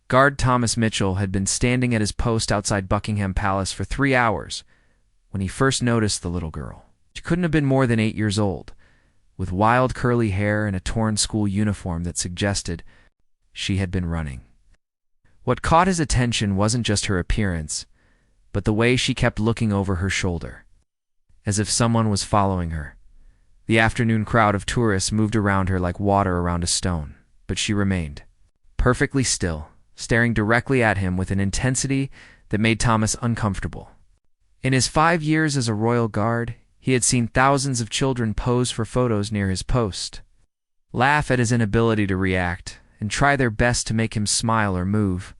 Guard Thomas Mitchell had been standing at his post outside Buckingham Palace for 3 hours when he first noticed the little girl. She couldn't have been more than 8 years old, with wild curly hair and a torn school uniform that suggested she had been running. What caught his attention wasn't just her appearance, but the way she kept looking over her shoulder, as if someone was following her. The afternoon crowd of tourists moved around her like water around a stone, but she remained perfectly still, staring directly at him with an intensity that made Thomas uncomfortable. In his 5 years as a royal guard, he had seen thousands of children pose for photos near his post, laugh at his inability to react, and try their best to make him smile or move.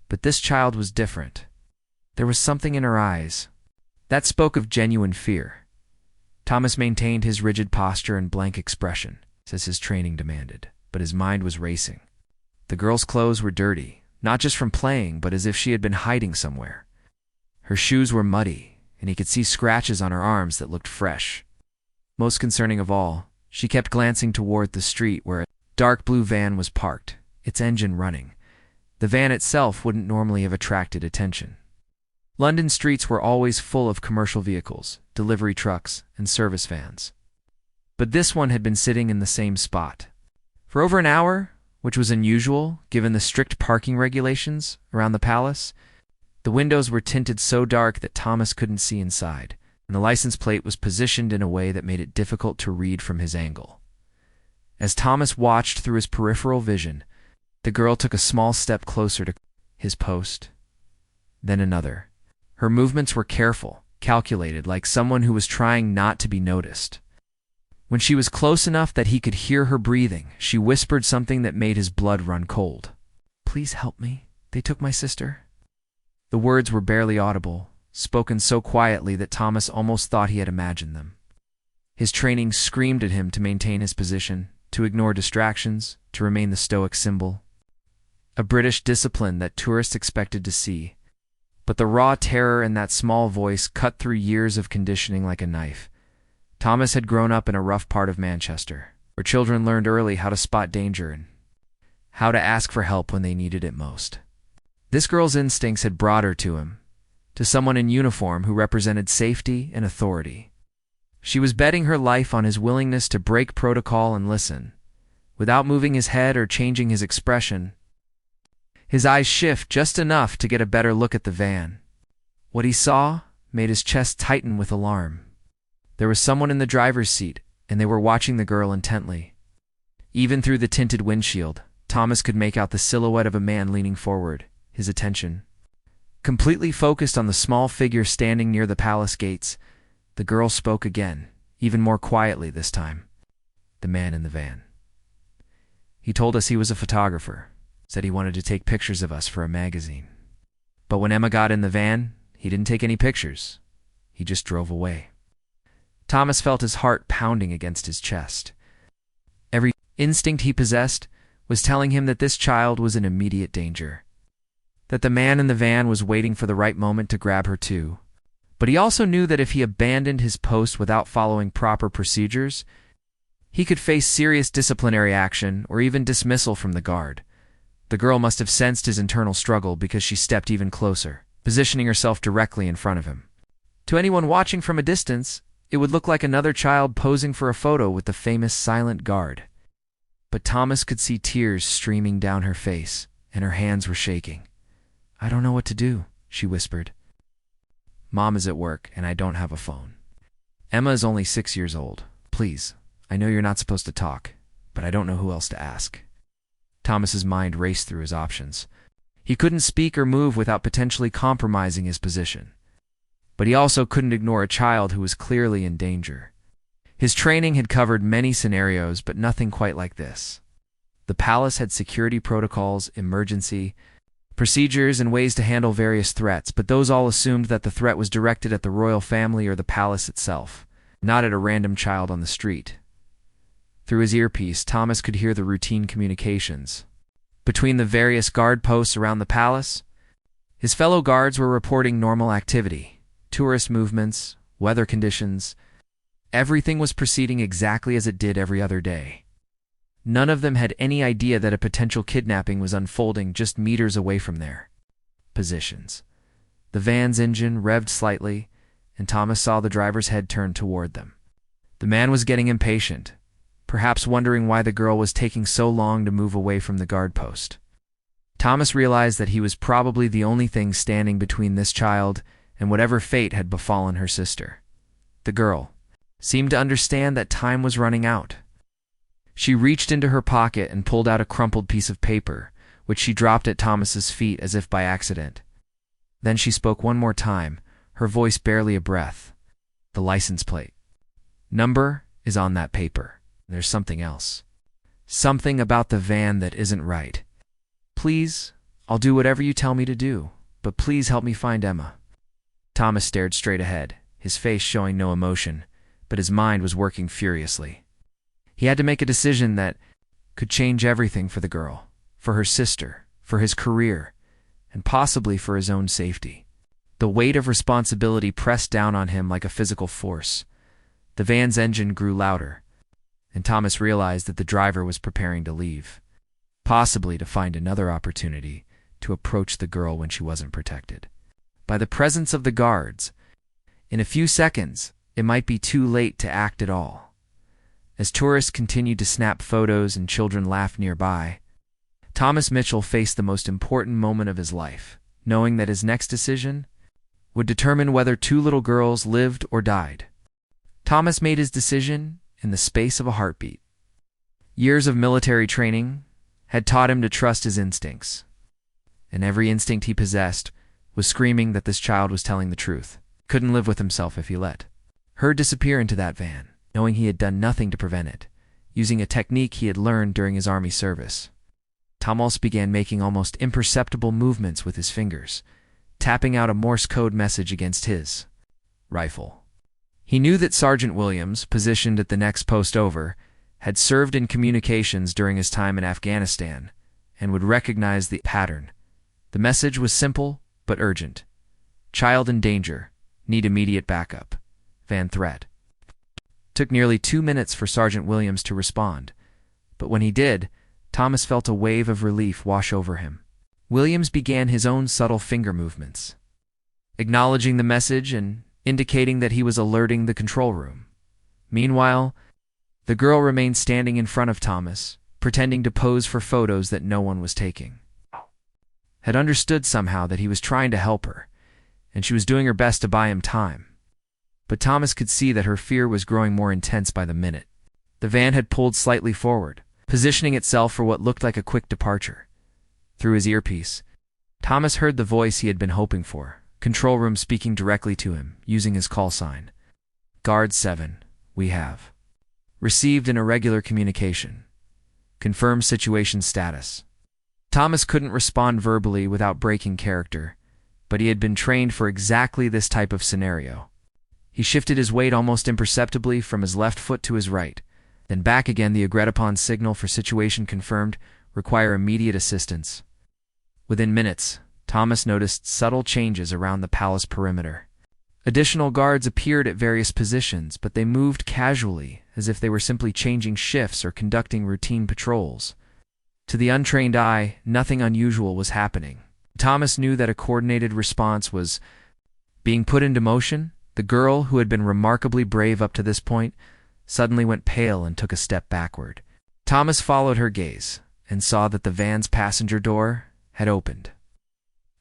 But this child was different. There was something in her eyes that spoke of genuine fear. Thomas maintained his rigid posture and blank expression, as his training demanded, but his mind was racing. The girl's clothes were dirty, not just from playing, but as if she had been hiding somewhere. Her shoes were muddy, and he could see scratches on her arms that looked fresh. Most concerning of all, she kept glancing toward the street where a dark blue van was parked, its engine running. The van itself wouldn't normally have attracted attention. London streets were always full of commercial vehicles, delivery trucks, and service vans. But this one had been sitting in the same spot for over an hour, which was unusual given the strict parking regulations around the palace. The windows were tinted so dark that Thomas couldn't see inside, and the license plate was positioned in a way that made it difficult to read from his angle. As Thomas watched through his peripheral vision, the girl took a small step closer to his post, then another. Her movements were careful, calculated, like someone who was trying not to be noticed. When she was close enough that he could hear her breathing, she whispered something that made his blood run cold. "Please help me. They took my sister." The words were barely audible, spoken so quietly that Thomas almost thought he had imagined them. His training screamed at him to maintain his position, to ignore distractions, to remain the stoic symbol. A British discipline that tourists expected to see. But the raw terror in that small voice cut through years of conditioning like a knife. Thomas had grown up in a rough part of Manchester, where children learned early how to spot danger and how to ask for help when they needed it most. This girl's instincts had brought her to him, to someone in uniform who represented safety and authority. She was betting her life on his willingness to break protocol and listen. Without moving his head or changing his expression, his eyes shift just enough to get a better look at the van. What he saw made his chest tighten with alarm. There was someone in the driver's seat, and they were watching the girl intently. Even through the tinted windshield, Thomas could make out the silhouette of a man leaning forward, his attention completely focused on the small figure standing near the palace gates. The girl spoke again, even more quietly this time. The man in the van. "He told us he was a photographer. Said he wanted to take pictures of us for a magazine. But when Emma got in the van, he didn't take any pictures. He just drove away." Thomas felt his heart pounding against his chest. Every instinct he possessed was telling him that this child was in immediate danger, that the man in the van was waiting for the right moment to grab her too. But he also knew that if he abandoned his post without following proper procedures, he could face serious disciplinary action or even dismissal from the guard. The girl must have sensed his internal struggle because she stepped even closer, positioning herself directly in front of him. To anyone watching from a distance, it would look like another child posing for a photo with the famous silent guard. But Thomas could see tears streaming down her face, and her hands were shaking. "I don't know what to do," she whispered. "Mom is at work, and I don't have a phone. Emma is only 6 years old. Please, I know you're not supposed to talk, but I don't know who else to ask." Thomas's mind raced through his options. He couldn't speak or move without potentially compromising his position. But he also couldn't ignore a child who was clearly in danger. His training had covered many scenarios, but nothing quite like this. The palace had security protocols, emergency procedures, and ways to handle various threats, but those all assumed that the threat was directed at the royal family or the palace itself, not at a random child on the street. Through his earpiece, Thomas could hear the routine communications between the various guard posts around the palace. His fellow guards were reporting normal activity, tourist movements, weather conditions. Everything was proceeding exactly as it did every other day. None of them had any idea that a potential kidnapping was unfolding just meters away from their positions. The van's engine revved slightly, and Thomas saw the driver's head turn toward them. The man was getting impatient, perhaps wondering why the girl was taking so long to move away from the guard post. Thomas realized that he was probably the only thing standing between this child and whatever fate had befallen her sister. The girl seemed to understand that time was running out. She reached into her pocket and pulled out a crumpled piece of paper, which she dropped at Thomas's feet as if by accident. Then she spoke one more time, her voice barely a breath. "The license plate number is on that paper. There's something else. Something about the van that isn't right. Please, I'll do whatever you tell me to do, but please help me find Emma." Thomas stared straight ahead, his face showing no emotion, but his mind was working furiously. He had to make a decision that could change everything for the girl, for her sister, for his career, and possibly for his own safety. The weight of responsibility pressed down on him like a physical force. The van's engine grew louder, and Thomas realized that the driver was preparing to leave, possibly to find another opportunity to approach the girl when she wasn't protected by the presence of the guards. In a few seconds, it might be too late to act at all. As tourists continued to snap photos and children laughed nearby, Thomas Mitchell faced the most important moment of his life, knowing that his next decision would determine whether two little girls lived or died. Thomas made his decision in the space of a heartbeat. Years of military training had taught him to trust his instincts, and every instinct he possessed was screaming that this child was telling the truth. Couldn't live with himself if he let her disappear into that van, knowing he had done nothing to prevent it, using a technique he had learned during his army service. Thomas began making almost imperceptible movements with his fingers, tapping out a Morse code message against his rifle. He knew that Sergeant Williams, positioned at the next post over, had served in communications during his time in Afghanistan and would recognize the pattern. The message was simple but urgent. "Child in danger. Need immediate backup. Van threat." Took nearly 2 minutes for Sergeant Williams to respond, but when he did, Thomas felt a wave of relief wash over him. Williams began his own subtle finger movements, acknowledging the message and indicating that he was alerting the control room. Meanwhile, the girl remained standing in front of Thomas, pretending to pose for photos that no one was taking. Had understood somehow that he was trying to help her, and she was doing her best to buy him time. But Thomas could see that her fear was growing more intense by the minute. The van had pulled slightly forward, positioning itself for what looked like a quick departure. Through his earpiece, Thomas heard the voice he had been hoping for, control room speaking directly to him, using his call sign. "Guard 7, we have received an irregular communication. Confirm situation status." Thomas couldn't respond verbally without breaking character, but he had been trained for exactly this type of scenario. He shifted his weight almost imperceptibly from his left foot to his right, then back again. The agreed-upon signal for situation confirmed, require immediate assistance. Within minutes, Thomas noticed subtle changes around the palace perimeter. Additional guards appeared at various positions, but they moved casually, as if they were simply changing shifts or conducting routine patrols. To the untrained eye, nothing unusual was happening. Thomas knew that a coordinated response was being put into motion. The girl, who had been remarkably brave up to this point, suddenly went pale and took a step backward. Thomas followed her gaze and saw that the van's passenger door had opened.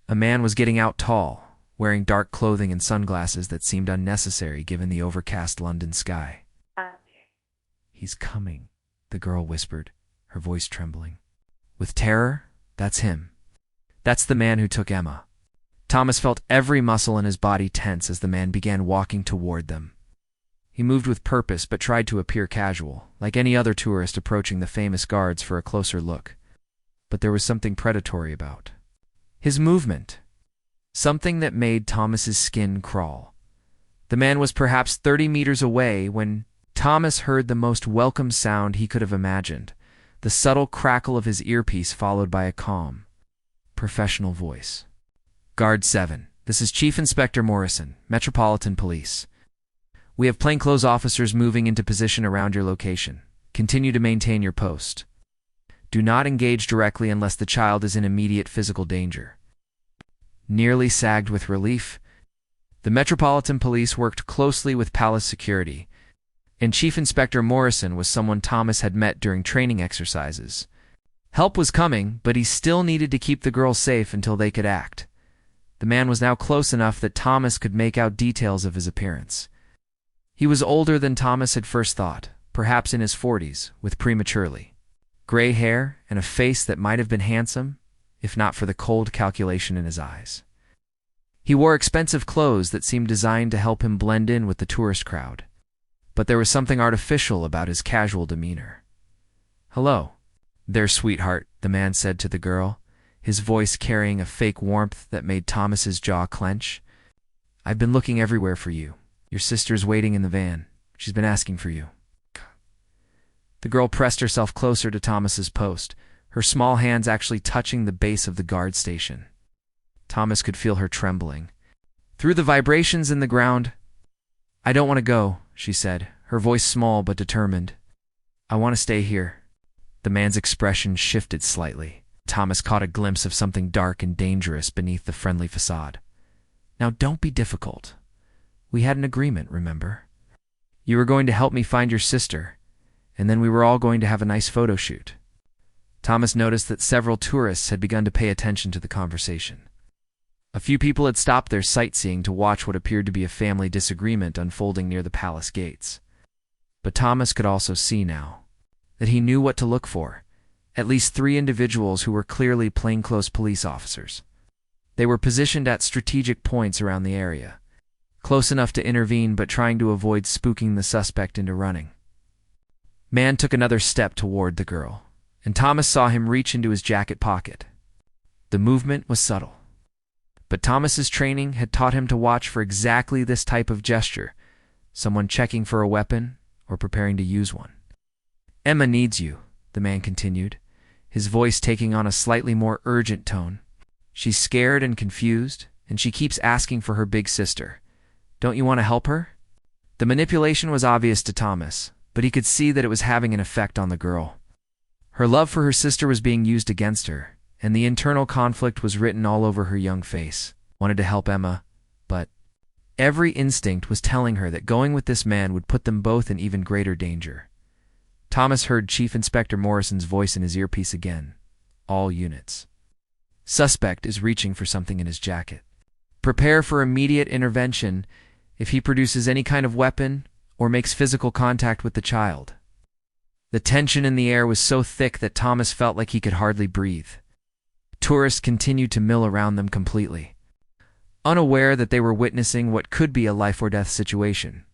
A man was getting out, tall, wearing dark clothing and sunglasses that seemed unnecessary given the overcast London sky. "He's coming," the girl whispered, her voice trembling. With terror, "That's him. That's the man who took Emma." Thomas felt every muscle in his body tense as the man began walking toward them. He moved with purpose but tried to appear casual, like any other tourist approaching the famous guards for a closer look. But there was something predatory about his movement, something that made Thomas's skin crawl. The man was perhaps 30 meters away when Thomas heard the most welcome sound he could have imagined, the subtle crackle of his earpiece followed by a calm, professional voice. "Guard 7, this is Chief Inspector Morrison, Metropolitan Police. We have plainclothes officers moving into position around your location. Continue to maintain your post." Do not engage directly unless the child is in immediate physical danger. Nearly sagged with relief, the Metropolitan Police worked closely with Palace Security, and Chief Inspector Morrison was someone Thomas had met during training exercises. Help was coming, but he still needed to keep the girl safe until they could act. The man was now close enough that Thomas could make out details of his appearance. He was older than Thomas had first thought, perhaps in his 40s, with prematurely gray hair and a face that might have been handsome, if not for the cold calculation in his eyes. He wore expensive clothes that seemed designed to help him blend in with the tourist crowd, but there was something artificial about his casual demeanor. "Hello there, sweetheart," the man said to the girl, his voice carrying a fake warmth that made Thomas's jaw clench. "I've been looking everywhere for you. Your sister's waiting in the van. She's been asking for you." The girl pressed herself closer to Thomas's post, her small hands actually touching the base of the guard station. Thomas could feel her trembling. Through the vibrations in the ground, "I don't want to go," she said, her voice small but determined. "I want to stay here." The man's expression shifted slightly. Thomas caught a glimpse of something dark and dangerous beneath the friendly facade. "Now don't be difficult. We had an agreement, remember? You were going to help me find your sister, and then we were all going to have a nice photo shoot." Thomas noticed that several tourists had begun to pay attention to the conversation. A few people had stopped their sightseeing to watch what appeared to be a family disagreement unfolding near the palace gates. But Thomas could also see now that he knew what to look for, at least 3 individuals who were clearly plainclothes police officers. They were positioned at strategic points around the area, close enough to intervene but trying to avoid spooking the suspect into running. Man took another step toward the girl, and Thomas saw him reach into his jacket pocket. The movement was subtle, but Thomas's training had taught him to watch for exactly this type of gesture, someone checking for a weapon or preparing to use one. "Emma needs you," the man continued, his voice taking on a slightly more urgent tone. "She's scared and confused, and she keeps asking for her big sister. Don't you want to help her?" The manipulation was obvious to Thomas, but he could see that it was having an effect on the girl. Her love for her sister was being used against her, and the internal conflict was written all over her young face. Wanted to help Emma, but every instinct was telling her that going with this man would put them both in even greater danger. Thomas heard Chief Inspector Morrison's voice in his earpiece again. "All units. Suspect is reaching for something in his jacket. Prepare for immediate intervention if he produces any kind of weapon or makes physical contact with the child." The tension in the air was so thick that Thomas felt like he could hardly breathe. Tourists continued to mill around them completely, unaware that they were witnessing what could be a life-or-death situation.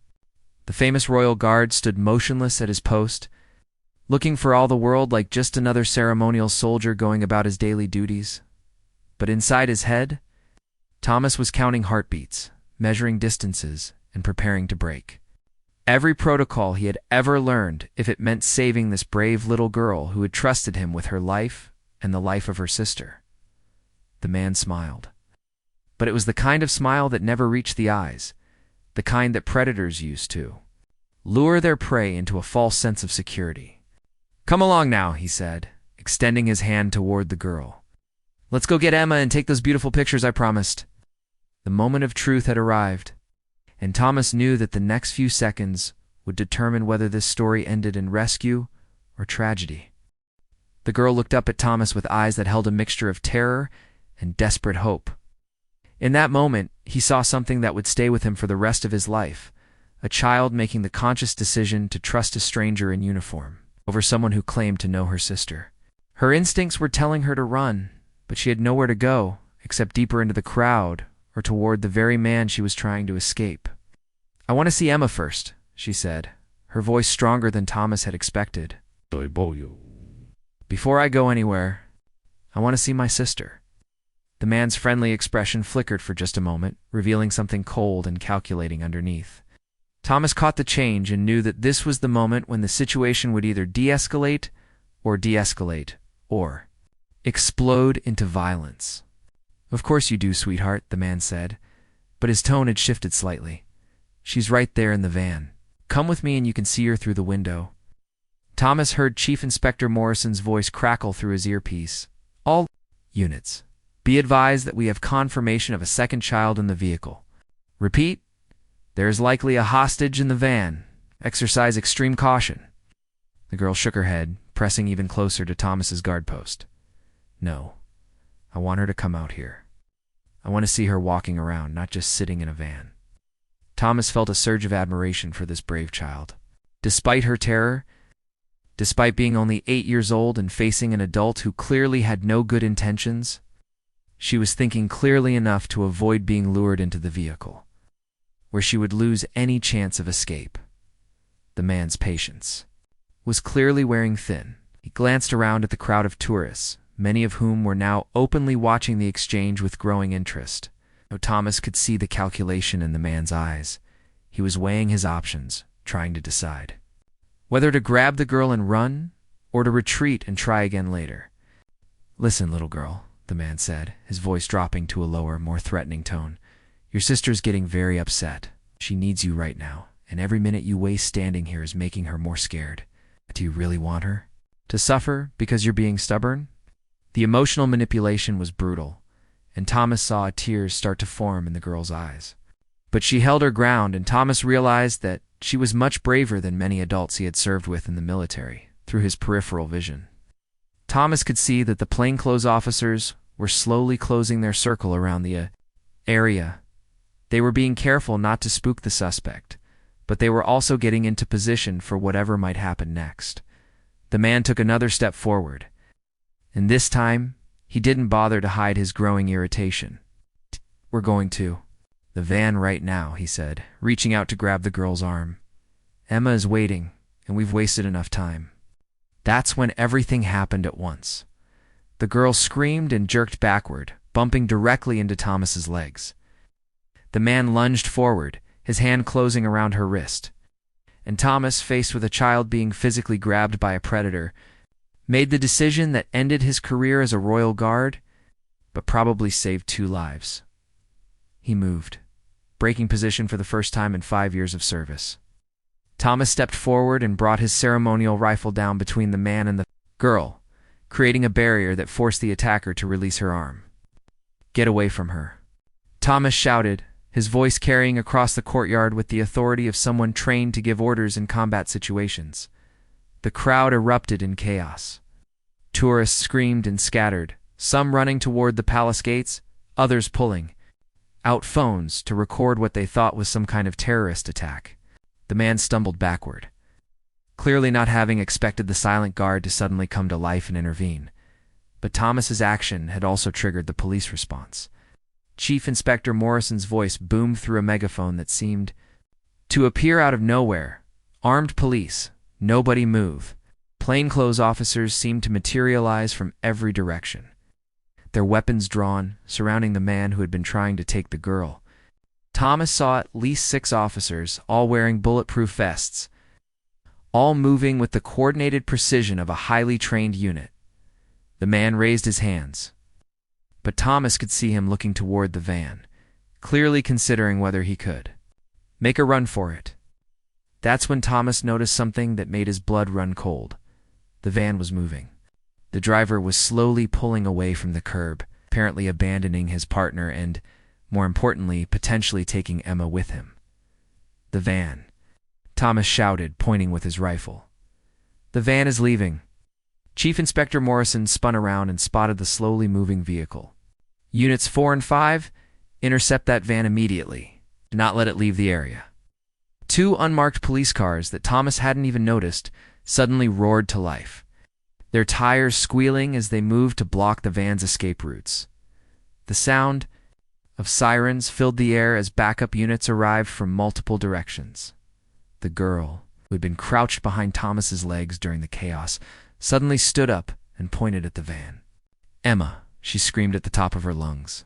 The famous royal guard stood motionless at his post, looking for all the world like just another ceremonial soldier going about his daily duties. But inside his head, Thomas was counting heartbeats, measuring distances, and preparing to break. Every protocol he had ever learned if it meant saving this brave little girl who had trusted him with her life and the life of her sister. The man smiled. But it was the kind of smile that never reached the eyes, the kind that predators use to lure their prey into a false sense of security. "Come along now," he said, extending his hand toward the girl. "Let's go get Emma and take those beautiful pictures I promised." The moment of truth had arrived, and Thomas knew that the next few seconds would determine whether this story ended in rescue or tragedy. The girl looked up at Thomas with eyes that held a mixture of terror and desperate hope. In that moment, he saw something that would stay with him for the rest of his life, a child making the conscious decision to trust a stranger in uniform over someone who claimed to know her sister. Her instincts were telling her to run, but she had nowhere to go except deeper into the crowd or toward the very man she was trying to escape. "I want to see Emma first," she said, her voice stronger than Thomas had expected. "Before I go anywhere, I want to see my sister." The man's friendly expression flickered for just a moment, revealing something cold and calculating underneath. Thomas caught the change and knew that this was the moment when the situation would either de-escalate or explode into violence. "Of course you do, sweetheart," the man said, but his tone had shifted slightly. "She's right there in the van. Come with me and you can see her through the window." Thomas heard Chief Inspector Morrison's voice crackle through his earpiece. All units, be advised that we have confirmation of a second child in the vehicle. Repeat, there is likely a hostage in the van. Exercise extreme caution. The girl shook her head, pressing even closer to Thomas's guard post. No, I want her to come out here. I want to see her walking around, not just sitting in a van. Thomas felt a surge of admiration for this brave child. Despite her terror, despite being only 8 years old and facing an adult who clearly had no good intentions, she was thinking clearly enough to avoid being lured into the vehicle, where she would lose any chance of escape. The man's patience was clearly wearing thin. He glanced around at the crowd of tourists, many of whom were now openly watching the exchange with growing interest. Though Thomas could see the calculation in the man's eyes, he was weighing his options, trying to decide whether to grab the girl and run, or to retreat and try again later. Listen, little girl, the man said, his voice dropping to a lower, more threatening tone. Your sister's getting very upset. She needs you right now, and every minute you waste standing here is making her more scared. Do you really want her to suffer because you're being stubborn? The emotional manipulation was brutal, and Thomas saw tears start to form in the girl's eyes. But she held her ground, and Thomas realized that she was much braver than many adults he had served with in the military, through his peripheral vision. Thomas could see that the plainclothes officers were slowly closing their circle around the area. They were being careful not to spook the suspect, but they were also getting into position for whatever might happen next. The man took another step forward, and this time, he didn't bother to hide his growing irritation. We're going to the van right now, he said, reaching out to grab the girl's arm. Emma is waiting, and we've wasted enough time. That's when everything happened at once. The girl screamed and jerked backward, bumping directly into Thomas's legs. The man lunged forward, his hand closing around her wrist. And Thomas, faced with a child being physically grabbed by a predator, made the decision that ended his career as a royal guard, but probably saved 2 lives. He moved, breaking position for the first time in 5 years of service. Thomas stepped forward and brought his ceremonial rifle down between the man and the girl, creating a barrier that forced the attacker to release her arm. Get away from her, Thomas shouted, his voice carrying across the courtyard with the authority of someone trained to give orders in combat situations. The crowd erupted in chaos. Tourists screamed and scattered, some running toward the palace gates, others pulling out phones to record what they thought was some kind of terrorist attack. The man stumbled backward, clearly not having expected the silent guard to suddenly come to life and intervene. But Thomas's action had also triggered the police response. Chief Inspector Morrison's voice boomed through a megaphone that seemed to appear out of nowhere. Armed police. Nobody move. Plainclothes officers seemed to materialize from every direction, their weapons drawn, surrounding the man who had been trying to take the girl. Thomas saw at least 6 officers, all wearing bulletproof vests, all moving with the coordinated precision of a highly trained unit. The man raised his hands, but Thomas could see him looking toward the van, clearly considering whether he could make a run for it. That's when Thomas noticed something that made his blood run cold. The van was moving. The driver was slowly pulling away from the curb, apparently abandoning his partner and, more importantly, potentially taking Emma with him. The van, Thomas shouted, pointing with his rifle. The van is leaving. Chief Inspector Morrison spun around and spotted the slowly moving vehicle. Units 4 and 5, intercept that van immediately. Do not let it leave the area. 2 unmarked police cars that Thomas hadn't even noticed suddenly roared to life, their tires squealing as they moved to block the van's escape routes. The sound of sirens filled the air as backup units arrived from multiple directions. The girl, who had been crouched behind Thomas's legs during the chaos, suddenly stood up and pointed at the van. Emma, she screamed at the top of her lungs.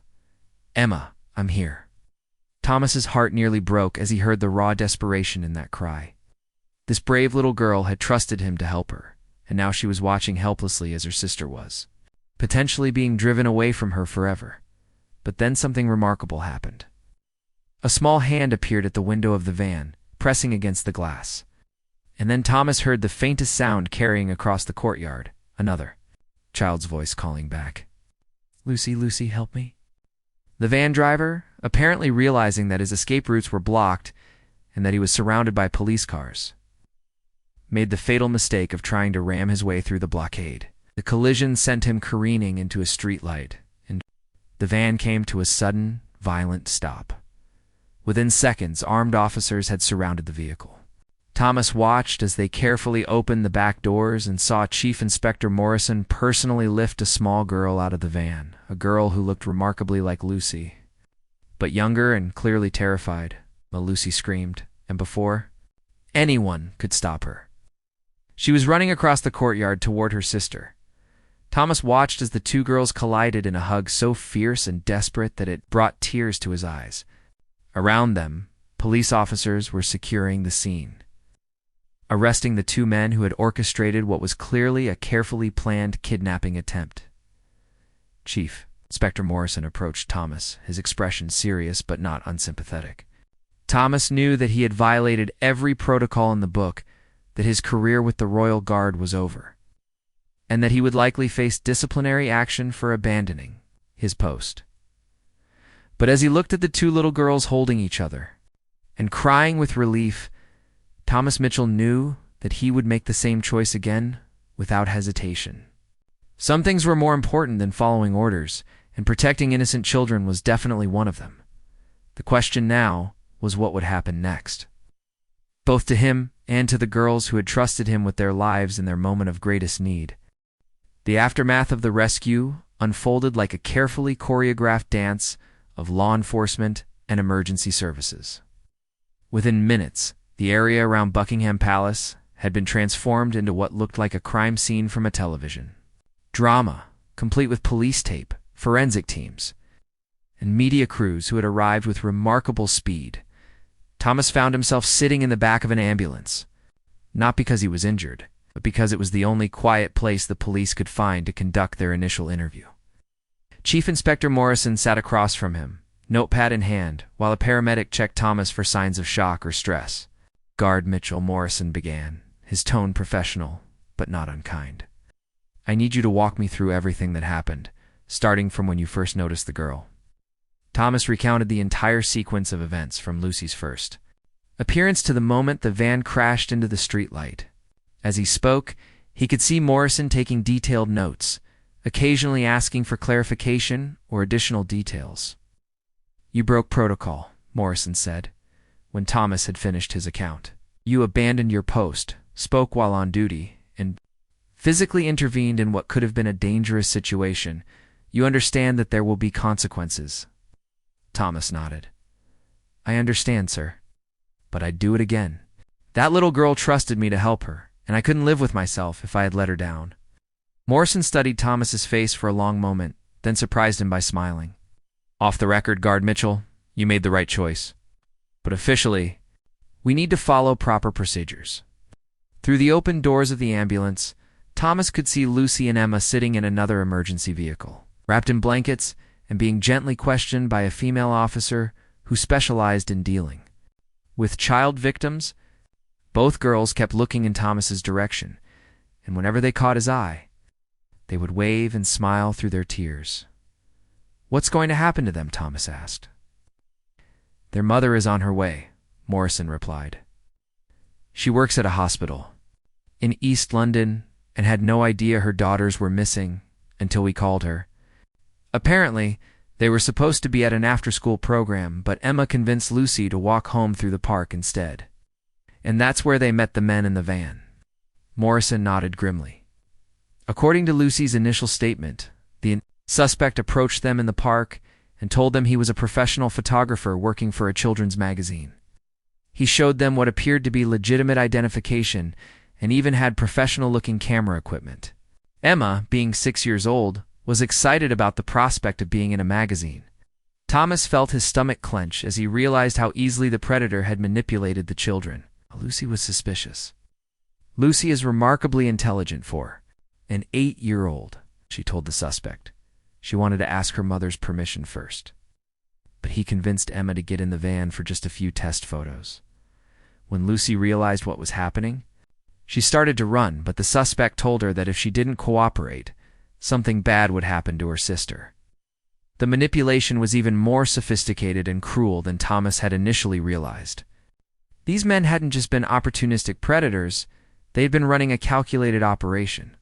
Emma, I'm here. Thomas's heart nearly broke as he heard the raw desperation in that cry. This brave little girl had trusted him to help her, and now she was watching helplessly as her sister was, potentially being driven away from her forever. But then something remarkable happened. A small hand appeared at the window of the van, pressing against the glass. And then Thomas heard the faintest sound carrying across the courtyard. Another child's voice calling back. "Lucy, Lucy, help me." The van driver, apparently realizing that his escape routes were blocked and that he was surrounded by police cars, made the fatal mistake of trying to ram his way through the blockade. The collision sent him careening into a streetlight, and the van came to a sudden, violent stop. Within seconds, armed officers had surrounded the vehicle. Thomas watched as they carefully opened the back doors and saw Chief Inspector Morrison personally lift a small girl out of the van, a girl who looked remarkably like Lucy, but younger and clearly terrified. Lucy screamed, and before anyone could stop her, she was running across the courtyard toward her sister. Thomas watched as the two girls collided in a hug so fierce and desperate that it brought tears to his eyes. Around them, police officers were securing the scene, arresting the two men who had orchestrated what was clearly a carefully planned kidnapping attempt. Chief Inspector Morrison approached Thomas, his expression serious but not unsympathetic. Thomas knew that he had violated every protocol in the book, that his career with the Royal Guard was over, and that he would likely face disciplinary action for abandoning his post. But as he looked at the two little girls holding each other and crying with relief, Thomas Mitchell knew that he would make the same choice again without hesitation. Some things were more important than following orders, and protecting innocent children was definitely one of them. The question now was what would happen next, both to him and to the girls who had trusted him with their lives in their moment of greatest need. The aftermath of the rescue unfolded like a carefully choreographed dance of law enforcement and emergency services. Within minutes, the area around Buckingham Palace had been transformed into what looked like a crime scene from a television drama, complete with police tape, forensic teams, and media crews who had arrived with remarkable speed. Thomas found himself sitting in the back of an ambulance, not because he was injured, but because it was the only quiet place the police could find to conduct their initial interview. Chief Inspector Morrison sat across from him, notepad in hand, while a paramedic checked Thomas for signs of shock or stress. "Guard Mitchell," Morrison began, his tone professional, but not unkind. "I need you to walk me through everything that happened, starting from when you first noticed the girl." Thomas recounted the entire sequence of events from Lucy's first appearance to the moment the van crashed into the streetlight. As he spoke, he could see Morrison taking detailed notes, occasionally asking for clarification or additional details. "You broke protocol," Morrison said, when Thomas had finished his account. "You abandoned your post, spoke while on duty, and physically intervened in what could have been a dangerous situation. You understand that there will be consequences." Thomas nodded. "I understand, sir. But I'd do it again. That little girl trusted me to help her, and I couldn't live with myself if I had let her down." Morrison studied Thomas's face for a long moment, then surprised him by smiling. "Off the record, Guard Mitchell, you made the right choice. But officially, we need to follow proper procedures." Through the open doors of the ambulance, Thomas could see Lucy and Emma sitting in another emergency vehicle, wrapped in blankets and being gently questioned by a female officer who specialized in dealing with child victims. Both girls kept looking in Thomas's direction, and whenever they caught his eye, they would wave and smile through their tears. "What's going to happen to them?" Thomas asked. "Their mother is on her way," Morrison replied. "She works at a hospital in East London and had no idea her daughters were missing until we called her. Apparently, they were supposed to be at an after-school program, but Emma convinced Lucy to walk home through the park instead. And that's where they met the men in the van." Morrison nodded grimly. According to Lucy's initial statement, the suspect approached them in the park and told them he was a professional photographer working for a children's magazine. He showed them what appeared to be legitimate identification and even had professional-looking camera equipment. Emma, being 6 years old, was excited about the prospect of being in a magazine. Thomas felt his stomach clench as he realized how easily the predator had manipulated the children. Lucy was suspicious. "Lucy is remarkably intelligent for an 8-year-old, she told the suspect. She wanted to ask her mother's permission first. But he convinced Emma to get in the van for just a few test photos. When Lucy realized what was happening, She started to run, but the suspect told her that if she didn't cooperate, something bad would happen to her sister. The manipulation was even more sophisticated and cruel than Thomas had initially realized. These men hadn't just been opportunistic predators, they had been running a calculated operation,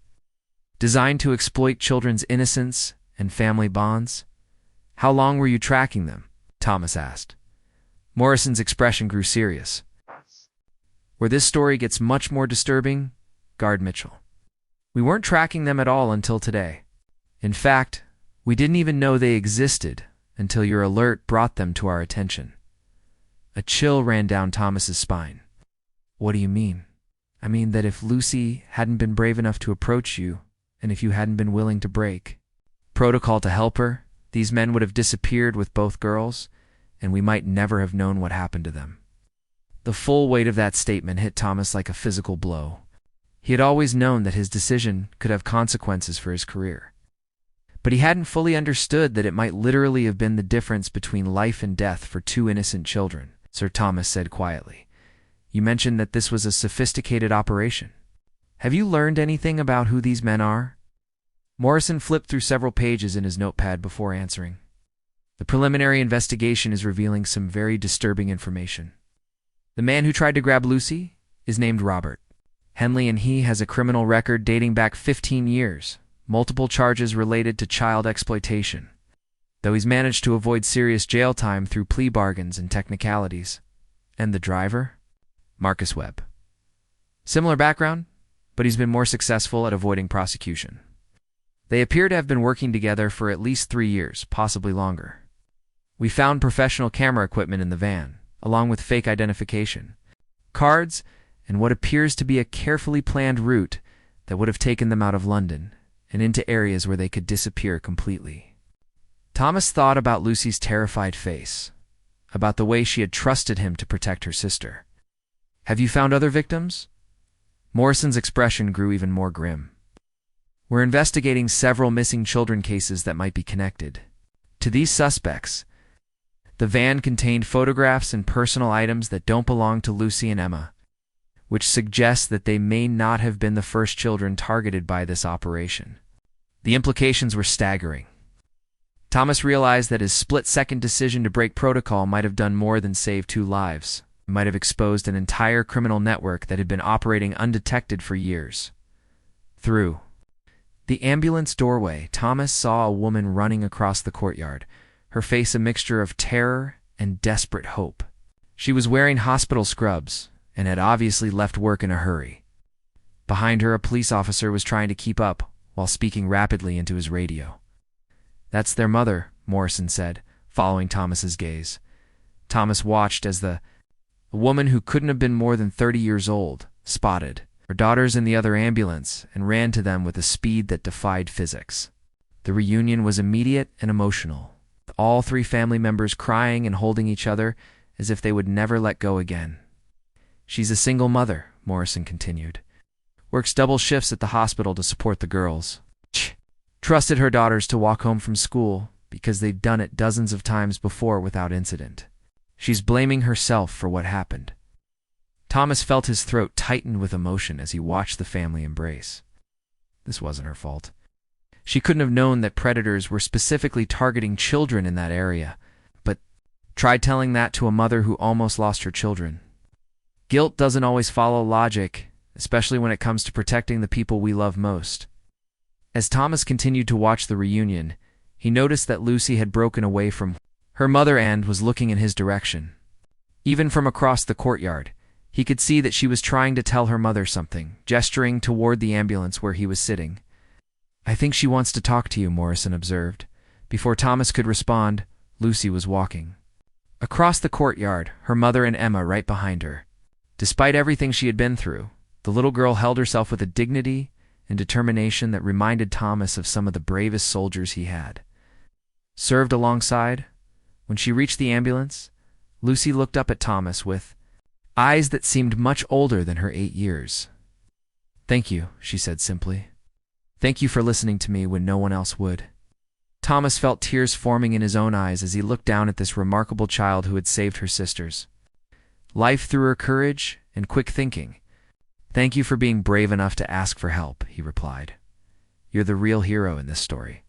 designed to exploit children's innocence and family bonds. "How long were you tracking them?" Thomas asked. Morrison's expression grew serious. "Where this story gets much more disturbing," Guard Mitchell. "We weren't tracking them at all until today. In fact, we didn't even know they existed until your alert brought them to our attention." A chill ran down Thomas's spine. "What do you mean?" "I mean that if Lucy hadn't been brave enough to approach you, and if you hadn't been willing to break protocol to help her, these men would have disappeared with both girls, and we might never have known what happened to them." The full weight of that statement hit Thomas like a physical blow. He had always known that his decision could have consequences for his career, but he hadn't fully understood that it might literally have been the difference between life and death for two innocent children. Sir Thomas said quietly, "You mentioned that this was a sophisticated operation. Have you learned anything about who these men are?" Morrison flipped through several pages in his notepad before answering. "The preliminary investigation is revealing some very disturbing information. The man who tried to grab Lucy is named Robert Henley, and he has a criminal record dating back 15 years, multiple charges related to child exploitation, though he's managed to avoid serious jail time through plea bargains and technicalities." "And the driver?" "Marcus Webb. Similar background, but he's been more successful at avoiding prosecution. They appear to have been working together for at least 3 years, possibly longer. We found professional camera equipment in the van, along with fake identification, cards, and what appears to be a carefully planned route that would have taken them out of London and into areas where they could disappear completely." Thomas thought about Lucy's terrified face, about the way she had trusted him to protect her sister. "Have you found other victims?" Morrison's expression grew even more grim. "We're investigating several missing children cases that might be connected to these suspects. The van contained photographs and personal items that don't belong to Lucy and Emma, which suggests that they may not have been the first children targeted by this operation." The implications were staggering. Thomas realized that his split-second decision to break protocol might have done more than save 2 lives. It might have exposed an entire criminal network that had been operating undetected for years. Through the ambulance doorway, Thomas saw a woman running across the courtyard, her face a mixture of terror and desperate hope. She was wearing hospital scrubs and had obviously left work in a hurry. Behind her, a police officer was trying to keep up while speaking rapidly into his radio. "That's their mother," Morrison said, following Thomas's gaze. Thomas watched as a woman who couldn't have been more than 30 years old spotted her daughters in the other ambulance and ran to them with a speed that defied physics. The reunion was immediate and emotional, with all 3 family members crying and holding each other as if they would never let go again. "She's a single mother," Morrison continued. "Works double shifts at the hospital to support the girls. Trusted her daughters to walk home from school because they'd done it dozens of times before without incident. She's blaming herself for what happened." Thomas felt his throat tighten with emotion as he watched the family embrace. This wasn't her fault. She couldn't have known that predators were specifically targeting children in that area, but tried telling that to a mother who almost lost her children. Guilt doesn't always follow logic, especially when it comes to protecting the people we love most. As Thomas continued to watch the reunion, he noticed that Lucy had broken away from her mother and was looking in his direction. Even from across the courtyard, he could see that she was trying to tell her mother something, gesturing toward the ambulance where he was sitting. "I think she wants to talk to you," Morrison observed. Before Thomas could respond, Lucy was walking across the courtyard, her mother and Emma right behind her. Despite everything she had been through, the little girl held herself with a dignity and determination that reminded Thomas of some of the bravest soldiers he had served alongside. When she reached the ambulance, Lucy looked up at Thomas with eyes that seemed much older than her 8 years. "Thank you," she said simply. "Thank you for listening to me when no one else would." Thomas felt tears forming in his own eyes as he looked down at this remarkable child who had saved her sisters life through her courage and quick thinking. "Thank you for being brave enough to ask for help," he replied. "You're the real hero in this story."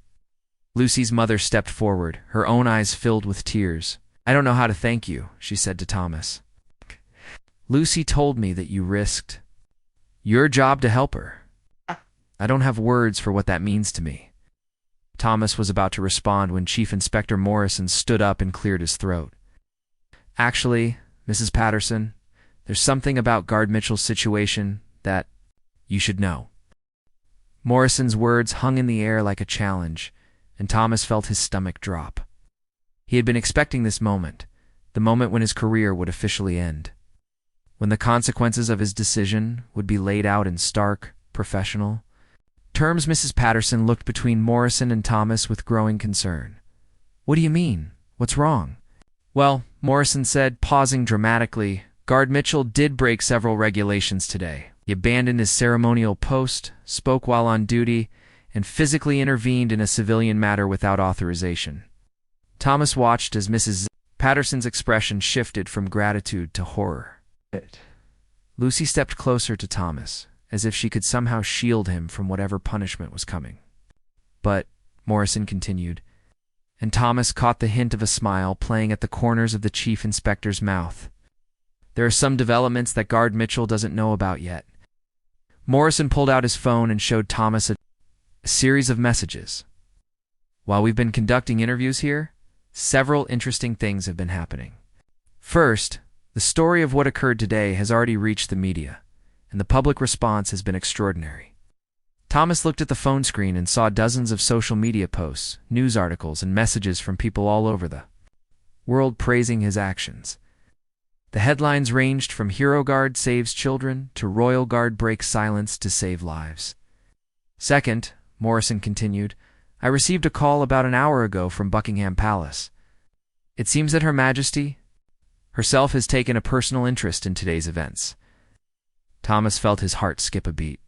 Lucy's mother stepped forward, her own eyes filled with tears. "I don't know how to thank you," she said to Thomas. "Lucy told me that you risked your job to help her. I don't have words for what that means to me." Thomas was about to respond when Chief Inspector Morrison stood up and cleared his throat. "Actually, Mrs. Patterson, there's something about Guard Mitchell's situation that you should know." Morrison's words hung in the air like a challenge, and Thomas felt his stomach drop. He had been expecting this moment, the moment when his career would officially end, when the consequences of his decision would be laid out in stark, professional terms. Mrs. Patterson looked between Morrison and Thomas with growing concern. "What do you mean? What's wrong?" "Well," Morrison said, pausing dramatically, "Guard Mitchell did break several regulations today. He abandoned his ceremonial post, spoke while on duty, and physically intervened in a civilian matter without authorization." Thomas watched as Mrs. Patterson's expression shifted from gratitude to horror. Lucy stepped closer to Thomas, as if she could somehow shield him from whatever punishment was coming. "But," Morrison continued, and Thomas caught the hint of a smile playing at the corners of the chief inspector's mouth, "there are some developments that Guard Mitchell doesn't know about yet." Morrison pulled out his phone and showed Thomas a series of messages. "While we've been conducting interviews here, several interesting things have been happening. First, the story of what occurred today has already reached the media, and the public response has been extraordinary." Thomas looked at the phone screen and saw dozens of social media posts, news articles, and messages from people all over the world praising his actions. The headlines ranged from "Hero Guard saves children" to "Royal Guard breaks silence to save lives." "Second," Morrison continued, "I received a call about an hour ago from Buckingham Palace. It seems that Her Majesty herself has taken a personal interest in today's events." Thomas felt his heart skip a beat.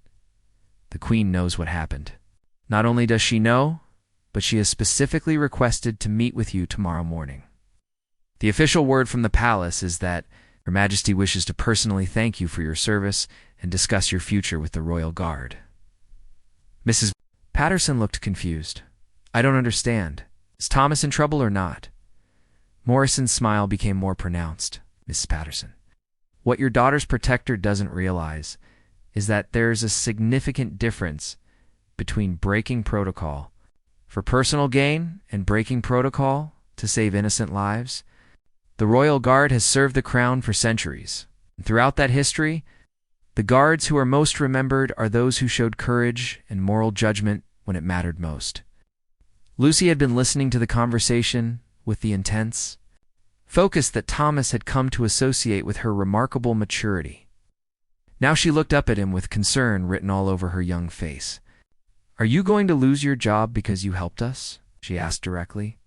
The Queen knows what happened. Not only does she know, but she has specifically requested to meet with you tomorrow morning. The official word from the palace is that Her Majesty wishes to personally thank you for your service and discuss your future with the Royal Guard. Mrs. Patterson looked confused. "I don't understand. Is Thomas in trouble or not?" Morrison's smile became more pronounced. "Mrs. Patterson, what your daughter's protector doesn't realize is that there's a significant difference between breaking protocol for personal gain and breaking protocol to save innocent lives. The Royal Guard has served the Crown for centuries, and throughout that history, the Guards who are most remembered are those who showed courage and moral judgment when it mattered most." Lucy had been listening to the conversation with the intense focus that Thomas had come to associate with her remarkable maturity. Now she looked up at him with concern written all over her young face. "Are you going to lose your job because you helped us?" she asked directly.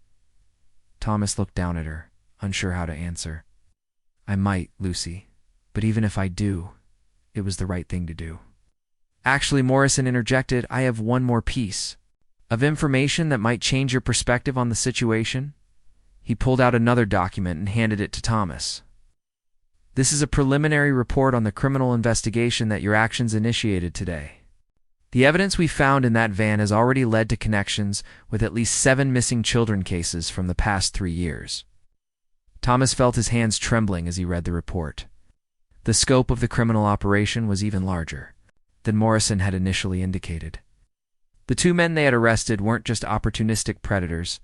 Thomas looked down at her, unsure how to answer. "I might, Lucy, but even if I do, it was the right thing to do." "Actually," Morrison interjected, "I have one more piece of information that might change your perspective on the situation." He pulled out another document and handed it to Thomas. "This is a preliminary report on the criminal investigation that your actions initiated today. The evidence we found in that van has already led to connections with at least 7 missing children cases from the past 3 years." Thomas felt his hands trembling as he read the report. The scope of the criminal operation was even larger than Morrison had initially indicated. The 2 men they had arrested weren't just opportunistic predators.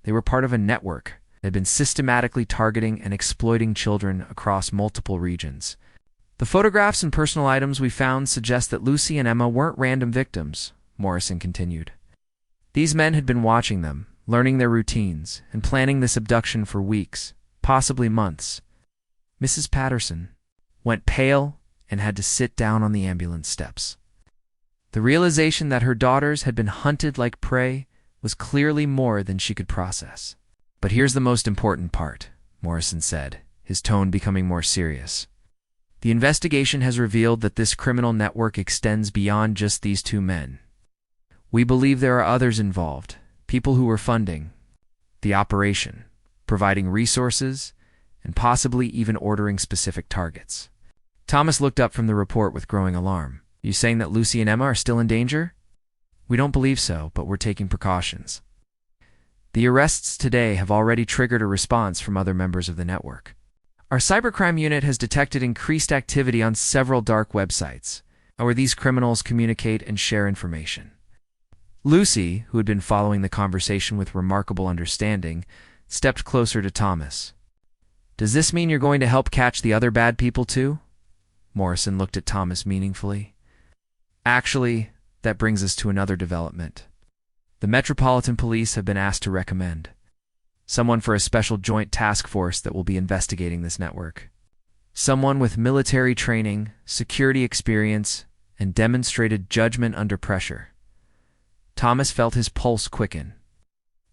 They were part of a network that had been systematically targeting and exploiting children across multiple regions. "The photographs and personal items we found suggest that Lucy and Emma weren't random victims," Morrison continued. "These men had been watching them, learning their routines, and planning this abduction for weeks, possibly months." Mrs. Patterson went pale and had to sit down on the ambulance steps. The realization that her daughters had been hunted like prey was clearly more than she could process. "But here's the most important part," Morrison said, his tone becoming more serious. "The investigation has revealed that this criminal network extends beyond just these 2 men. We believe there are others involved, people who were funding the operation, providing resources, and possibly even ordering specific targets. Thomas looked up from the report with growing alarm. You saying that Lucy and Emma are still in danger? We don't believe so, but we're taking precautions. The arrests today have already triggered a response from other members of the network. Our cybercrime unit has detected increased activity on several dark websites, where these criminals communicate and share information. Lucy, who had been following the conversation with remarkable understanding, stepped closer to Thomas. Does this mean you're going to help catch the other bad people too? Morrison looked at Thomas meaningfully. Actually, that brings us to another development. The Metropolitan Police have been asked to recommend someone for a special joint task force that will be investigating this network. Someone with military training, security experience, and demonstrated judgment under pressure. Thomas felt his pulse quicken.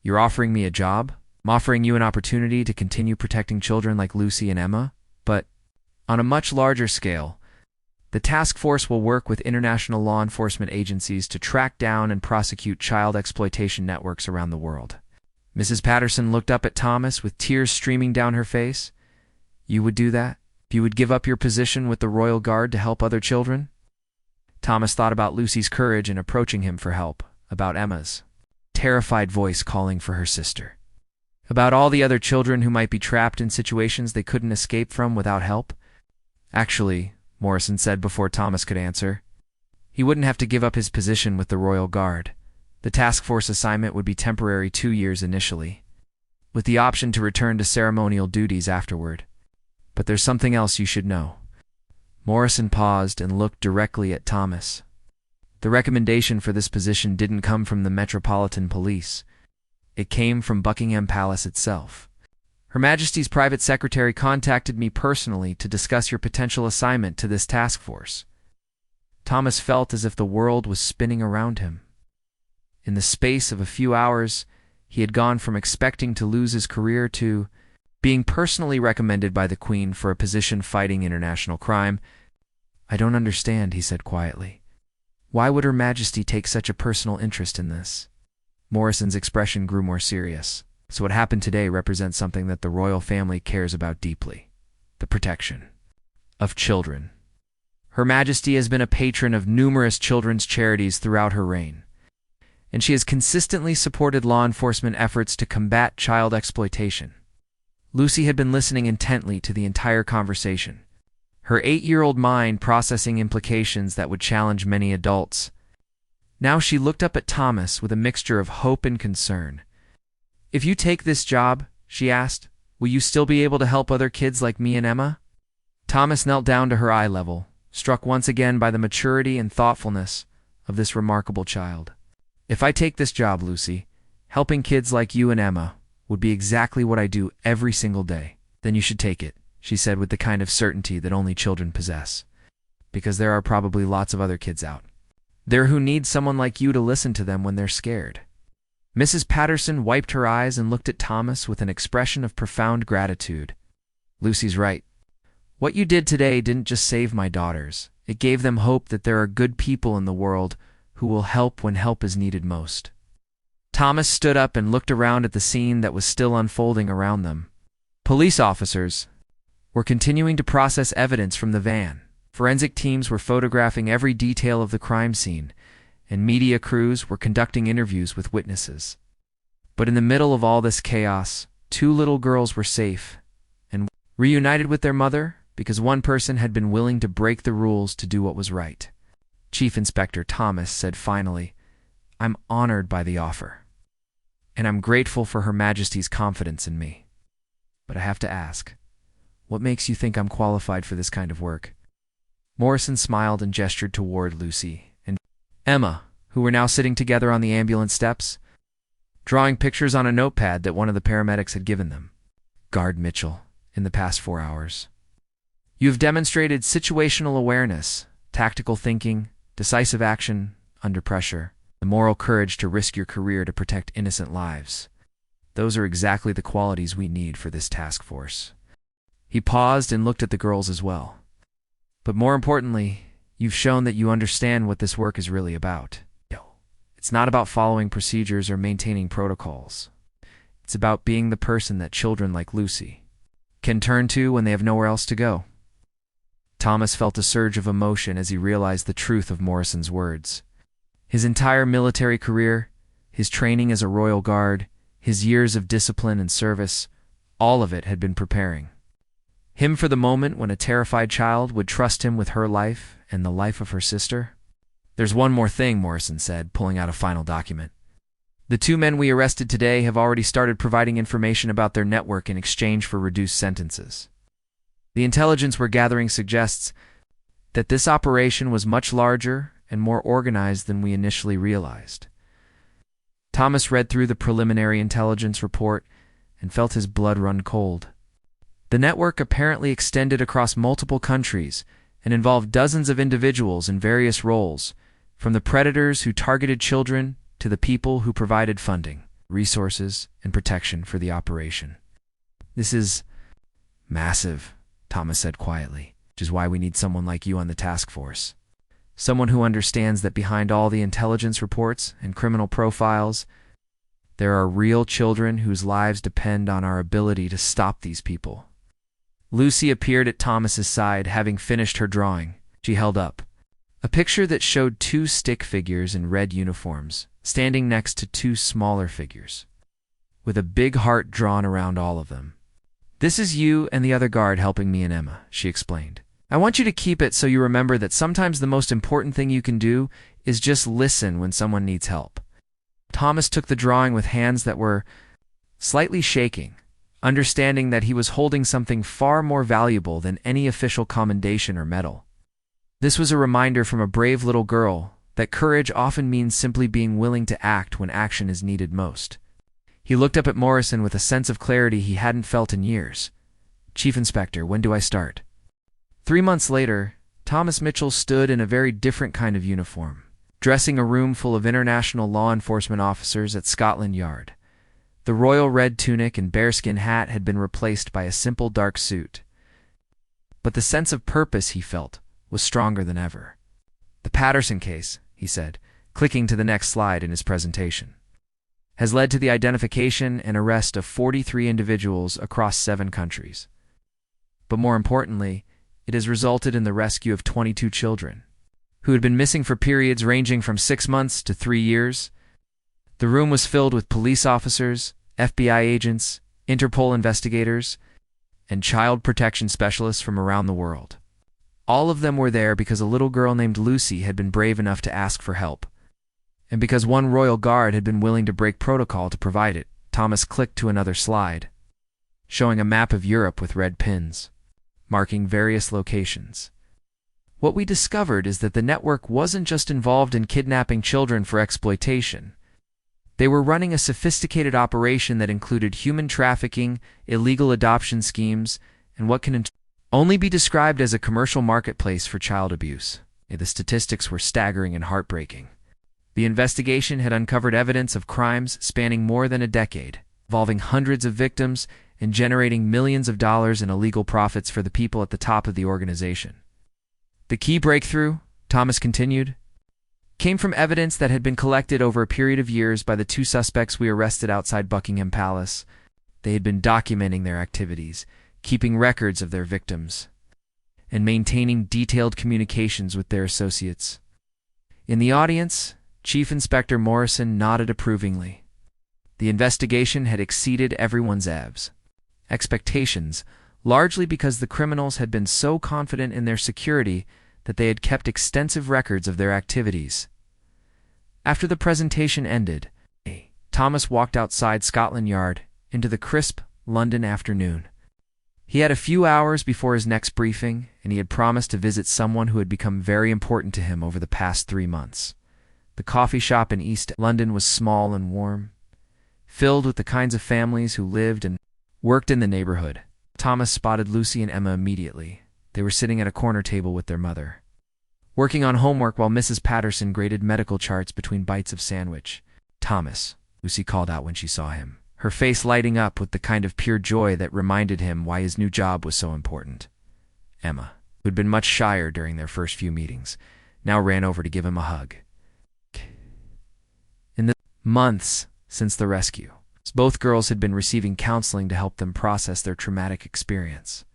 You're offering me a job? I'm offering you an opportunity to continue protecting children like Lucy and Emma, but on a much larger scale. The task force will work with international law enforcement agencies to track down and prosecute child exploitation networks around the world. Mrs. Patterson looked up at Thomas with tears streaming down her face. You would do that? You would give up your position with the Royal Guard to help other children? Thomas thought about Lucy's courage in approaching him for help, about Emma's terrified voice calling for her sister, about all the other children who might be trapped in situations they couldn't escape from without help. Actually, Morrison said before Thomas could answer, he wouldn't have to give up his position with the Royal Guard. The task force assignment would be temporary 2 years initially, with the option to return to ceremonial duties afterward. But there's something else you should know. Morrison paused and looked directly at Thomas. The recommendation for this position didn't come from the Metropolitan Police. It came from Buckingham Palace itself. Her Majesty's private secretary contacted me personally to discuss your potential assignment to this task force. Thomas felt as if the world was spinning around him. In the space of a few hours, he had gone from expecting to lose his career to being personally recommended by the Queen for a position fighting international crime. I don't understand, he said quietly. Why would Her Majesty take such a personal interest in this? Morrison's expression grew more serious. So what happened today represents something that the royal family cares about deeply. The protection of children. Her Majesty has been a patron of numerous children's charities throughout her reign, and she has consistently supported law enforcement efforts to combat child exploitation. Lucy had been listening intently to the entire conversation, her 8-year-old mind processing implications that would challenge many adults. Now she looked up at Thomas with a mixture of hope and concern. If you take this job, she asked, will you still be able to help other kids like me and Emma? Thomas knelt down to her eye level, struck once again by the maturity and thoughtfulness of this remarkable child. If I take this job, Lucy, helping kids like you and Emma would be exactly what I do every single day. Then you should take it, she said with the kind of certainty that only children possess. Because there are probably lots of other kids out there who need someone like you to listen to them when they're scared. Mrs. Patterson wiped her eyes and looked at Thomas with an expression of profound gratitude. Lucy's right. What you did today didn't just save my daughters. It gave them hope that there are good people in the world who will help when help is needed most. Thomas stood up and looked around at the scene that was still unfolding around them. Police officers were continuing to process evidence from the van. Forensic teams were photographing every detail of the crime scene, and media crews were conducting interviews with witnesses. But in the middle of all this chaos, 2 little girls were safe and reunited with their mother because one person had been willing to break the rules to do what was right. Chief Inspector Thomas said finally, I'm honored by the offer, and I'm grateful for Her Majesty's confidence in me. But I have to ask, what makes you think I'm qualified for this kind of work? Morrison smiled and gestured toward Lucy and Emma, who were now sitting together on the ambulance steps, drawing pictures on a notepad that one of the paramedics had given them. Guard Mitchell, in the past 4 hours. You have demonstrated situational awareness, tactical thinking, decisive action under pressure, the moral courage to risk your career to protect innocent lives. Those are exactly the qualities we need for this task force. He paused and looked at the girls as well. But more importantly, you've shown that you understand what this work is really about. It's not about following procedures or maintaining protocols. It's about being the person that children like Lucy can turn to when they have nowhere else to go. Thomas felt a surge of emotion as he realized the truth of Morrison's words. His entire military career, his training as a Royal Guard, his years of discipline and service, all of it had been preparing him for the moment when a terrified child would trust him with her life and the life of her sister. "There's one more thing," Morrison said, pulling out a final document. "The 2 men we arrested today have already started providing information about their network in exchange for reduced sentences. The intelligence we're gathering suggests that this operation was much larger and more organized than we initially realized." Thomas read through the preliminary intelligence report and felt his blood run cold. The network apparently extended across multiple countries and involved dozens of individuals in various roles, from the predators who targeted children to the people who provided funding, resources, and protection for the operation. "This is massive," Thomas said quietly, "which is why we need someone like you on the task force. Someone who understands that behind all the intelligence reports and criminal profiles, there are real children whose lives depend on our ability to stop these people." Lucy appeared at Thomas's side, having finished her drawing. She held up a picture that showed 2 stick figures in red uniforms, standing next to 2 smaller figures, with a big heart drawn around all of them. "This is you and the other guard helping me and Emma," she explained. "I want you to keep it so you remember that sometimes the most important thing you can do is just listen when someone needs help." Thomas took the drawing with hands that were slightly shaking, understanding that he was holding something far more valuable than any official commendation or medal. This was a reminder from a brave little girl that courage often means simply being willing to act when action is needed most. He looked up at Morrison with a sense of clarity he hadn't felt in years. "Chief Inspector, when do I start?" 3 months later, Thomas Mitchell stood in a very different kind of uniform, dressing a room full of international law enforcement officers at Scotland Yard. The royal red tunic and bearskin hat had been replaced by a simple dark suit. But the sense of purpose he felt was stronger than ever. "The Patterson case," he said, clicking to the next slide in his presentation, "has led to the identification and arrest of 43 individuals across 7 countries. But more importantly, it has resulted in the rescue of 22 children, who had been missing for periods ranging from 6 months to 3 years. The room was filled with police officers, FBI agents, Interpol investigators, and child protection specialists from around the world. All of them were there because a little girl named Lucy had been brave enough to ask for help, and because one Royal Guard had been willing to break protocol to provide it." Thomas clicked to another slide, showing a map of Europe with red pins, marking various locations. "What we discovered is that the network wasn't just involved in kidnapping children for exploitation. They were running a sophisticated operation that included human trafficking, illegal adoption schemes, and what can only be described as a commercial marketplace for child abuse." The statistics were staggering and heartbreaking. The investigation had uncovered evidence of crimes spanning more than a decade, involving hundreds of victims and generating millions of dollars in illegal profits for the people at the top of the organization. "The key breakthrough," Thomas continued, "came from evidence that had been collected over a period of years by the 2 suspects we arrested outside Buckingham Palace. They had been documenting their activities, keeping records of their victims, and maintaining detailed communications with their associates." In the audience, Chief Inspector Morrison nodded approvingly. The investigation had exceeded everyone's expectations, largely because the criminals had been so confident in their security that they had kept extensive records of their activities. After the presentation ended, Thomas walked outside Scotland Yard into the crisp London afternoon. He had a few hours before his next briefing, and he had promised to visit someone who had become very important to him over the past 3 months. The coffee shop in East London was small and warm, filled with the kinds of families who lived and worked in the neighborhood. Thomas spotted Lucy and Emma immediately. They were sitting at a corner table with their mother, working on homework while Mrs. Patterson graded medical charts between bites of sandwich. "Thomas," Lucy called out when she saw him, her face lighting up with the kind of pure joy that reminded him why his new job was so important. Emma, who had been much shyer during their first few meetings, now ran over to give him a hug. In the months since the rescue, both girls had been receiving counseling to help them process their traumatic experience,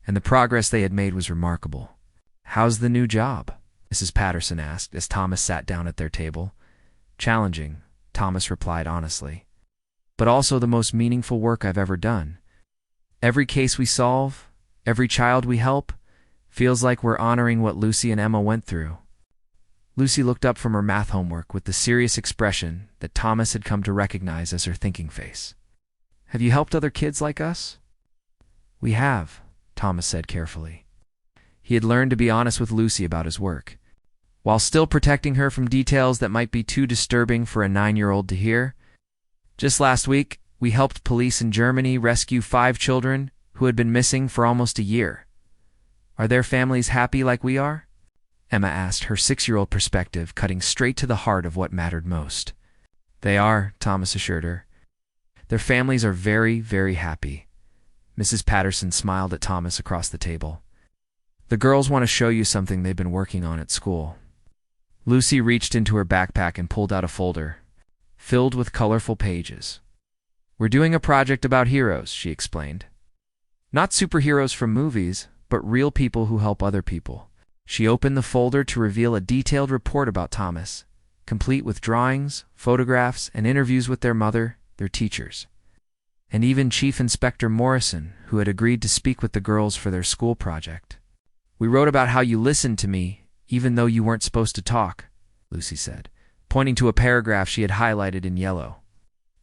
and the progress they had made was remarkable. "How's the new job?" Mrs. Patterson asked as Thomas sat down at their table. "Challenging," Thomas replied honestly, "but also the most meaningful work I've ever done. Every case we solve, every child we help, feels like we're honoring what Lucy and Emma went through." Lucy looked up from her math homework with the serious expression that Thomas had come to recognize as her thinking face. "Have you helped other kids like us?" "We have," Thomas said carefully. He had learned to be honest with Lucy about his work, while still protecting her from details that might be too disturbing for a 9-year-old to hear. "Just last week, we helped police in Germany rescue 5 children who had been missing for almost a year. Are their families happy like we are?" Emma asked, her 6-year-old perspective cutting straight to the heart of what mattered most. "They are," Thomas assured her. "Their families are very, very happy." Mrs. Patterson smiled at Thomas across the table. "The girls want to show you something they've been working on at school." Lucy reached into her backpack and pulled out a folder, filled with colorful pages. "We're doing a project about heroes," she explained. "Not superheroes from movies, but real people who help other people." She opened the folder to reveal a detailed report about Thomas, complete with drawings, photographs, and interviews with their mother, their teachers, and even Chief Inspector Morrison, who had agreed to speak with the girls for their school project. "We wrote about how you listened to me, even though you weren't supposed to talk," Lucy said, pointing to a paragraph she had highlighted in yellow,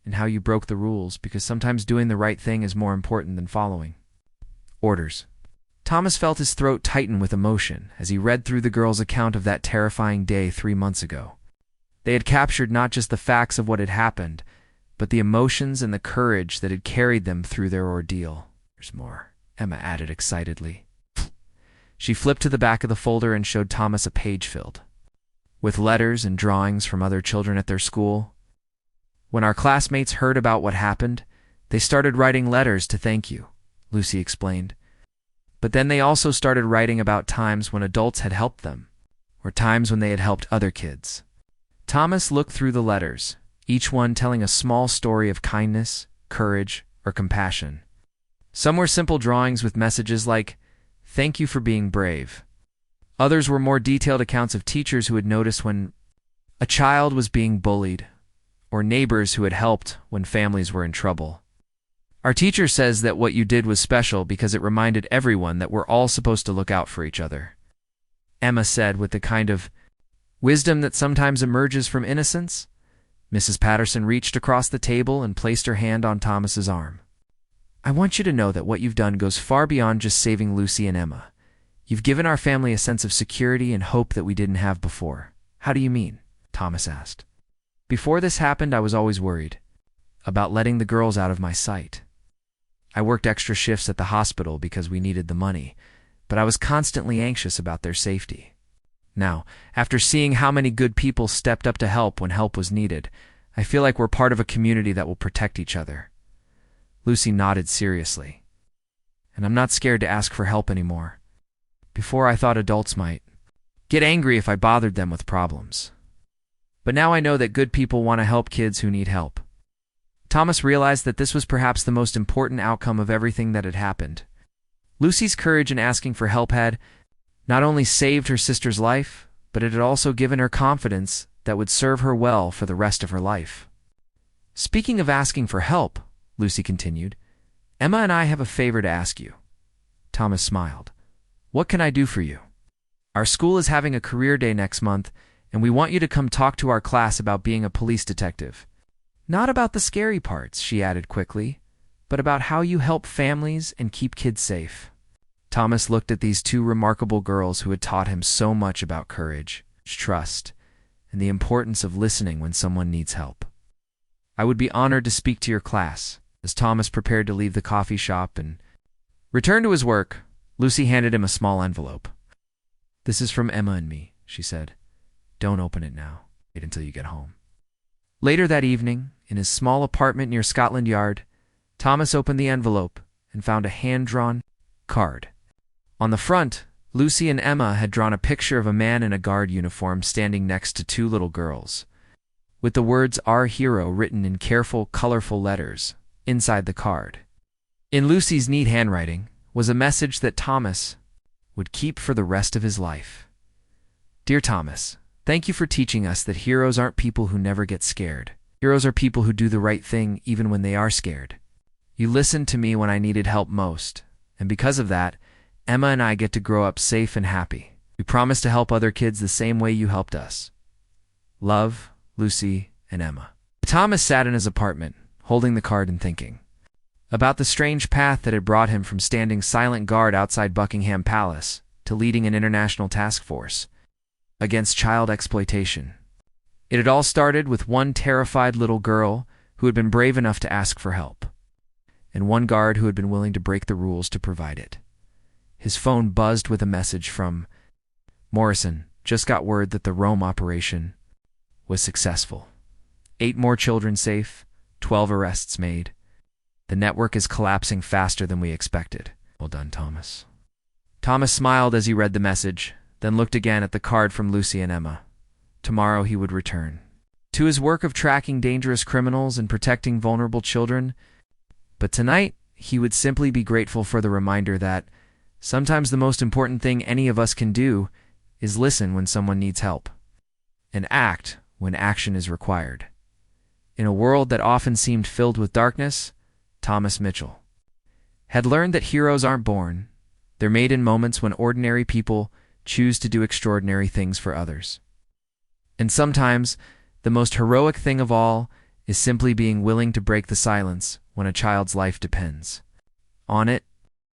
"and how you broke the rules because sometimes doing the right thing is more important than following orders." Thomas felt his throat tighten with emotion as he read through the girls' account of that terrifying day 3 months ago. They had captured not just the facts of what had happened, but the emotions and the courage that had carried them through their ordeal. "There's more," Emma added excitedly. She flipped to the back of the folder and showed Thomas a page filled with letters and drawings from other children at their school. "When our classmates heard about what happened, they started writing letters to thank you," Lucy explained. "But then they also started writing about times when adults had helped them, or times when they had helped other kids." Thomas looked through the letters, each one telling a small story of kindness, courage, or compassion. Some were simple drawings with messages like, "Thank you for being brave." Others were more detailed accounts of teachers who had noticed when a child was being bullied, or neighbors who had helped when families were in trouble. "Our teacher says that what you did was special because it reminded everyone that we're all supposed to look out for each other," Emma said with the kind of wisdom that sometimes emerges from innocence. Mrs. Patterson reached across the table and placed her hand on Thomas's arm. "I want you to know that what you've done goes far beyond just saving Lucy and Emma. You've given our family a sense of security and hope that we didn't have before." "How do you mean?" Thomas asked. "Before this happened, I was always worried about letting the girls out of my sight. I worked extra shifts at the hospital because we needed the money, but I was constantly anxious about their safety. Now, after seeing how many good people stepped up to help when help was needed, I feel like we're part of a community that will protect each other." Lucy nodded seriously. "And I'm not scared to ask for help anymore. Before I thought adults might get angry if I bothered them with problems. But now I know that good people want to help kids who need help." Thomas realized that this was perhaps the most important outcome of everything that had happened. Lucy's courage in asking for help had not only saved her sister's life, but it had also given her confidence that would serve her well for the rest of her life. "Speaking of asking for help," Lucy continued, "Emma and I have a favor to ask you." Thomas smiled. "What can I do for you?" "Our school is having a career day next month, and we want you to come talk to our class about being a police detective. Not about the scary parts," she added quickly, "but about how you help families and keep kids safe." Thomas looked at these 2 remarkable girls who had taught him so much about courage, trust, and the importance of listening when someone needs help. "I would be honored to speak to your class." As Thomas prepared to leave the coffee shop and return to his work, Lucy handed him a small envelope. "This is from Emma and me," she said. "Don't open it now. Wait until you get home." Later that evening, in his small apartment near Scotland Yard, Thomas opened the envelope and found a hand-drawn card. On the front, Lucy and Emma had drawn a picture of a man in a guard uniform standing next to 2 little girls, with the words "Our Hero" written in careful, colorful letters inside the card. In Lucy's neat handwriting was a message that Thomas would keep for the rest of his life. Dear Thomas, thank you for teaching us that heroes aren't people who never get scared. Heroes are people who do the right thing even when they are scared. You listened to me when I needed help most, and because of that, Emma and I get to grow up safe and happy. We promise to help other kids the same way you helped us. Love, Lucy, and Emma. Thomas sat in his apartment, holding the card and thinking about the strange path that had brought him from standing silent guard outside Buckingham Palace to leading an international task force against child exploitation. It had all started with one terrified little girl who had been brave enough to ask for help, and one guard who had been willing to break the rules to provide it. His phone buzzed with a message from Morrison. Just got word that the Rome operation was successful. 8 more children safe, 12 arrests made. The network is collapsing faster than we expected. Well done, Thomas. Thomas smiled as he read the message, then looked again at the card from Lucy and Emma. Tomorrow he would return to his work of tracking dangerous criminals and protecting vulnerable children. But tonight, he would simply be grateful for the reminder that sometimes the most important thing any of us can do is listen when someone needs help, and act when action is required. In a world that often seemed filled with darkness, Thomas Mitchell had learned that heroes aren't born. They're made in moments when ordinary people choose to do extraordinary things for others. And sometimes, the most heroic thing of all is simply being willing to break the silence when a child's life depends on it.